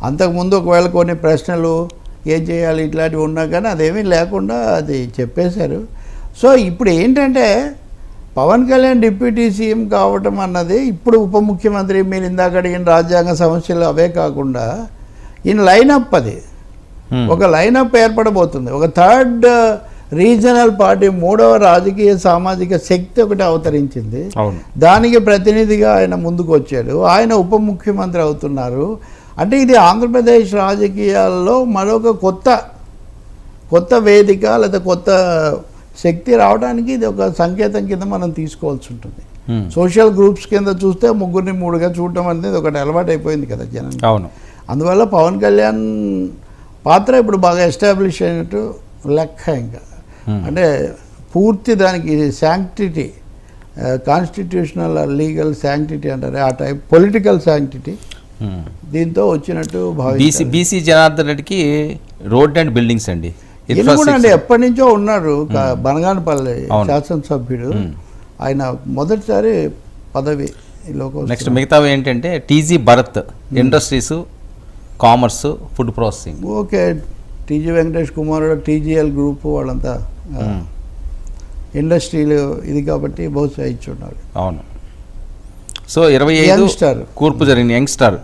అంతకుముందు ఒకవేళ కొన్ని ప్రశ్నలు ఏం చేయాలి ఇట్లాంటివి ఉన్నా కానీ అదేమీ లేకుండా అది చెప్పేశారు. సో ఇప్పుడు ఏంటంటే పవన్ కళ్యాణ్ డిప్యూటీ సీఎం కావటం అన్నది ఇప్పుడు ఉప ముఖ్యమంత్రి మీరు ఇందాక అడిగిన రాజ్యాంగ సమస్యలు అవే కాకుండా ఈయన లైనప్ అది ఒక లైనప్ ఏర్పడబోతుంది. ఒక థర్డ్ రీజనల్ పార్టీ, మూడవ రాజకీయ సామాజిక శక్తి ఒకటి అవతరించింది. దానికి ప్రతినిధిగా ఆయన ముందుకు వచ్చాడు. ఆయన ఉప ముఖ్యమంత్రి అవుతున్నారు. అంటే ఇది ఆంధ్రప్రదేశ్ రాజకీయాల్లో మరొక కొత్త వేదిక లేదా కొత్త శక్తి రావడానికి ఇది ఒక సంకేతం కింద మనం తీసుకోవాల్సి ఉంటుంది. సోషల్ గ్రూప్స్ కింద చూస్తే ముగ్గురిని మూడుగా చూడటం అనేది ఒకటి అలవాటు అయిపోయింది కదా జనం. అవును. అందువల్ల పవన్ కళ్యాణ్ పాత్ర ఇప్పుడు బాగా ఎస్టాబ్లిష్ అయినట్టు లెక్క. ఇంకా అంటే పూర్తి దానికి శాంక్టిటీ, కాన్స్టిట్యూషనల్ లీగల్ శాంక్టిటీ అంటారు, ఆ టైప్ పొలిటికల్ శాంక్టిటీ దీంతో వచ్చినట్టు భావించారు. బీసీ జనార్దన్ రెడ్డికి రోడ్ అండ్ బిల్డింగ్స్ అండి కూడా అండి ఎప్పటి నుంచో ఉన్నారు. బనగానపల్లి శాసనసభ్యుడు ఆయన మొదటిసారి పదవిలోకి. నెక్స్ట్ మిగతావి ఏంటంటే TG Bharat industries, commerce, food processing. Okay, TG Venkatesh Kumar TGL group వాళ్ళంతా ఇండస్ట్రీలు ఇది కాబట్టి బహుశా ఇచ్చున్నారు. అవును. సో 25 కూర్పు జరిగిన యంగ్స్టార్.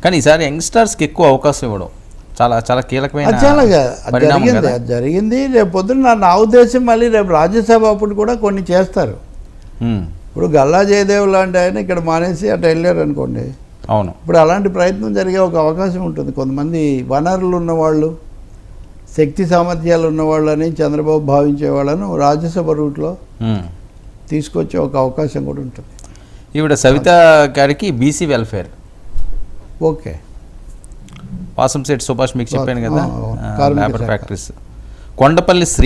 కానీ ఈసారి యంగ్స్టార్స్కి ఎక్కువ అవకాశం ఇవ్వడం చాలా చాలా కీలకమైన జరిగింది. రేపు పొద్దున్న నా ఉద్దేశం మళ్ళీ రేపు రాజ్యసభ అప్పుడు కూడా కొన్ని చేస్తారు. ఇప్పుడు గల్లా జయదేవ్ లాంటి ఆయన ఇక్కడ మానేసి అటు వెళ్ళారు అనుకోండి. అవును. ఇప్పుడు అలాంటి ప్రయత్నం జరిగే ఒక అవకాశం ఉంటుంది. కొంతమంది వనరులు ఉన్నవాళ్ళు, శక్తి సామర్థ్యాలు ఉన్నవాళ్ళు అని చంద్రబాబు భావించే వాళ్ళను రాజ్యసభ రూట్లో తీసుకొచ్చే ఒక అవకాశం కూడా ఉంటుంది. ఈవిడ సవిత గారికి బీసీ వెల్ఫేర్. ఓకే. పాసంశెట్టి సుభాష్ మీకు చెప్పాను కదా, లేబర్ ఫ్యాక్టరీస్. కొండపల్లి శ్రీనివాస్